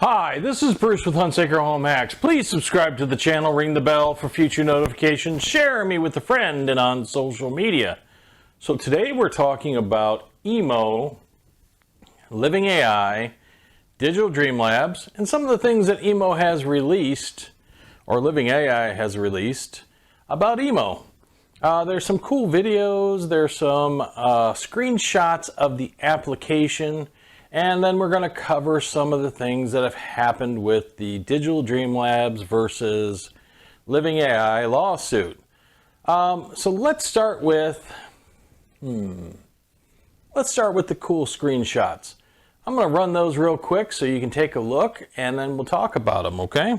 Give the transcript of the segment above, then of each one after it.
Hi, this is Bruce with Hunsaker Home Hacks. Please subscribe to the channel, ring the bell for future notifications, share me with a friend and on social media. So today we're talking about EMO, Living AI, Digital Dream Labs, and some of the things that EMO has released, or Living AI has released, about EMO. There's some cool videos, there's some screenshots of the application, and then we're going to cover some of the things that have happened with the Digital Dream Labs versus Living AI lawsuit. So let's start with the cool screenshots. I'm going to run those real quick so you can take a look, and then we'll talk about them, okay?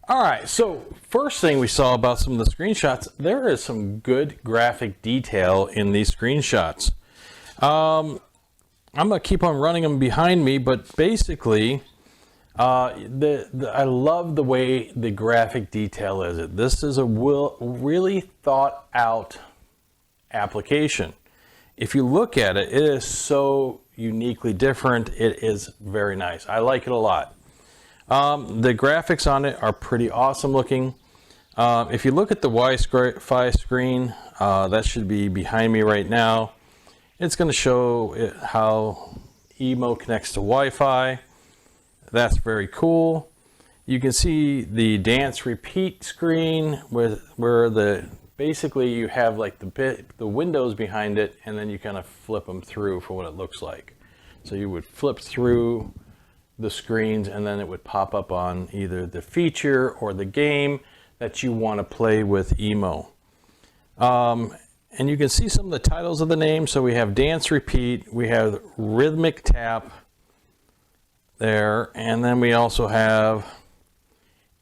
Alright, so first thing we saw about some of the screenshots, there is some good graphic detail in these screenshots. I'm going to keep on running them behind me, but basically, I love the way the graphic detail is. This is a really thought out application. If you look at it, it is so uniquely different. It is very nice. I like it a lot. The graphics on it are pretty awesome looking. If you look at the Wi-Fi screen, that should be behind me right now. It's going to show how EMO connects to Wi-Fi. That's very cool. You can see the dance repeat screen where basically you have like the windows behind it, and then you kind of flip them through for what it looks like. So you would flip through the screens, and then it would pop up on either the feature or the game that you want to play with EMO. And you can see some of the titles of the names. So we have dance repeat, we have rhythmic tap there, and then we also have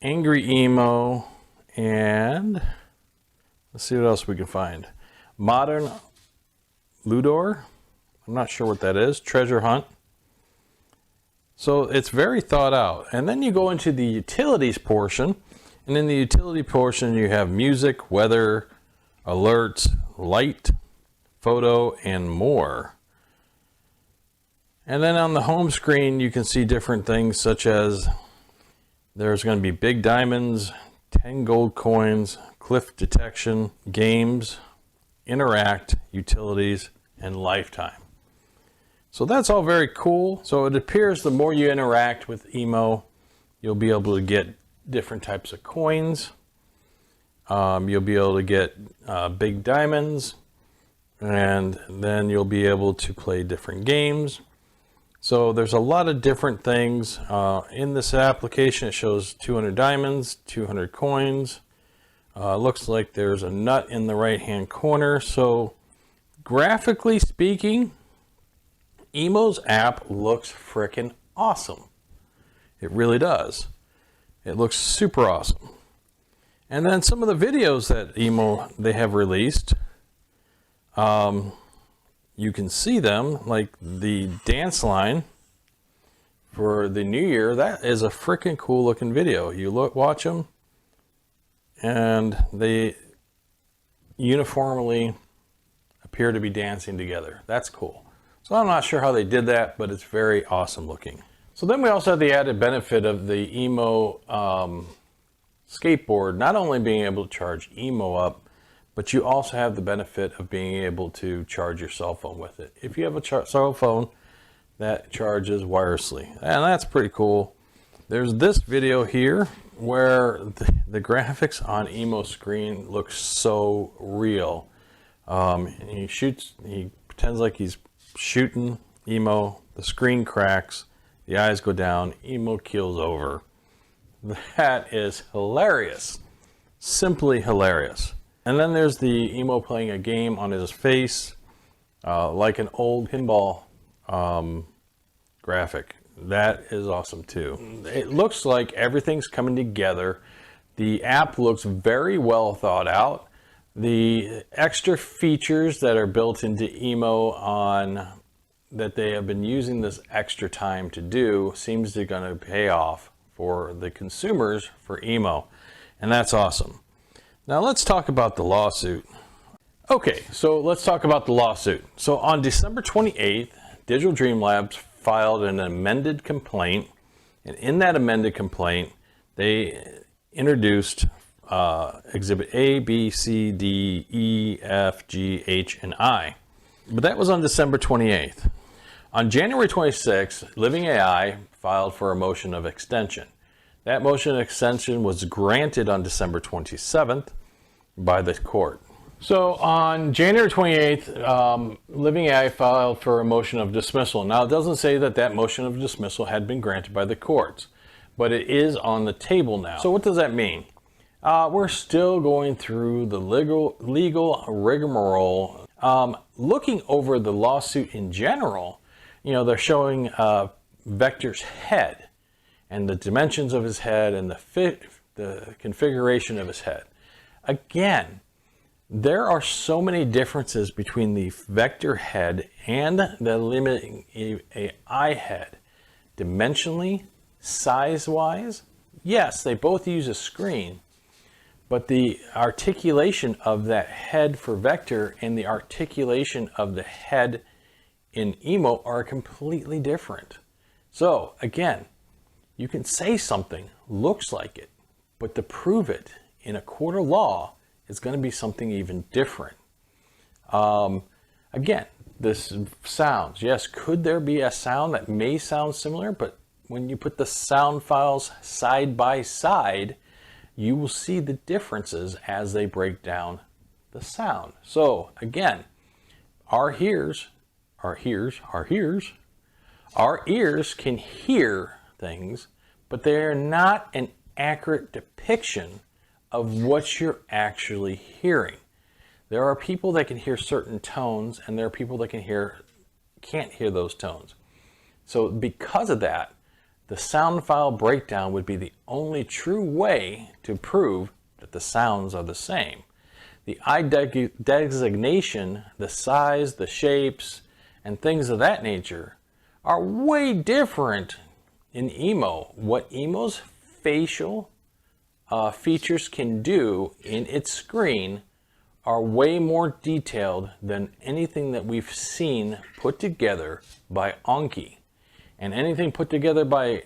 angry EMO, and let's see what else we can find. Modern Ludor, I'm not sure what that is. Treasure hunt. So it's very thought out. And then you go into the utilities portion, and in the utility portion you have music, weather, alerts, light, photo, and more. And then on the home screen you can see different things, such as there's going to be big diamonds, 10 gold coins, cliff detection, games, interact, utilities, and lifetime. So that's all very cool. So it appears the more you interact with EMO, you'll be able to get different types of coins. You'll be able to get big diamonds, and then you'll be able to play different games. So there's a lot of different things. In this application, it shows 200 diamonds, 200 coins. Looks like there's a nut in the right-hand corner. So graphically speaking, EMO's app looks frickin' awesome. It really does. It looks super awesome. And then some of the videos that they have released, you can see them, like the dance line for the new year. That is a frickin' cool looking video. You watch them, and they uniformly appear to be dancing together. That's cool. So I'm not sure how they did that, but it's very awesome looking. So then we also have the added benefit of the EMO skateboard, not only being able to charge EMO up, but you also have the benefit of being able to charge your cell phone with it. If you have a cell phone that charges wirelessly, and that's pretty cool. There's this video here where the graphics on EMO screen look so real. And he pretends like he's shooting EMO, the screen cracks, the eyes go down, EMO keels over. That is hilarious. Simply hilarious. And then there's the emo playing a game on his face, like an old pinball graphic. That is awesome too. It looks like everything's coming together. The app looks very well thought out. The extra features that are built into emo that they have been using this extra time to do seems to going to pay off for the consumers for emo. And that's awesome. Now let's talk about the lawsuit. Okay, so let's talk about the lawsuit. So on December 28th, Digital Dream Labs filed an amended complaint. And in that amended complaint, they introduced Exhibit A, B, C, D, E, F, G, H, and I. But that was on December 28th. On January 26th, Living AI filed for a motion of extension. That motion of extension was granted on December 27th by the court. So on January 28th, Living AI filed for a motion of dismissal. Now it doesn't say that that motion of dismissal had been granted by the courts, but it is on the table now. So what does that mean? We're still going through the legal rigmarole. Looking over the lawsuit in general, you know, they're showing Vector's head and the dimensions of his head and the configuration of his head. Again, there are so many differences between the Vector head and the Living AI head. Dimensionally, size-wise, yes, they both use a screen, but the articulation of that head for Vector and the articulation of the head in emo are completely different. So again, you can say something looks like it, but to prove it in a court of law is going to be something even different. Again, this sounds, yes, could there be a sound that may sound similar, but when you put the sound files side by side, you will see the differences as they break down the sound. So again, our ears can hear things, but they're not an accurate depiction of what you're actually hearing. There are people that can hear certain tones, and there are people that can't hear those tones. So because of that, the sound file breakdown would be the only true way to prove that the sounds are the same. The eye designation, the size, the shapes, and things of that nature are way different in emo. What emo's facial features can do in its screen are way more detailed than anything that we've seen put together by Anki. And anything put together by,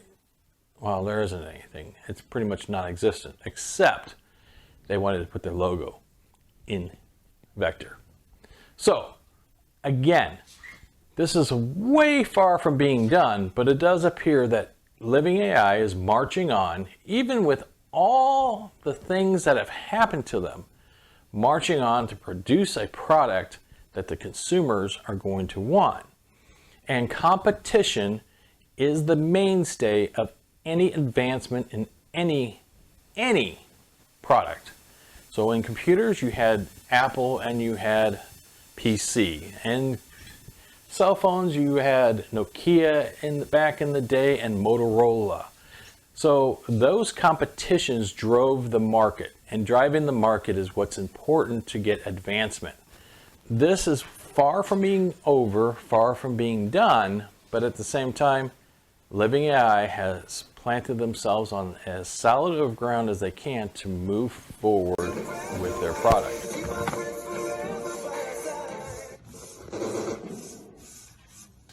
well, there isn't anything. It's pretty much non-existent, except they wanted to put their logo in Vector. So, again, this is way far from being done, but it does appear that Living AI is marching on, even with all the things that have happened to them, marching on to produce a product that the consumers are going to want. And competition is the mainstay of any advancement in any product. So in computers, you had Apple and you had PC. And cell phones, you had Nokia back in the day and Motorola. So those competitions drove the market, and driving the market is what's important to get advancement. This is far from being over, far from being done, but at the same time, Living AI has planted themselves on as solid of ground as they can to move forward with their product.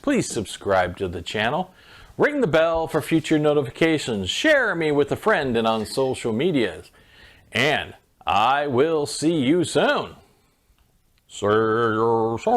Please subscribe to the channel, ring the bell for future notifications, share me with a friend and on social medias, and I will see you soon. See you soon.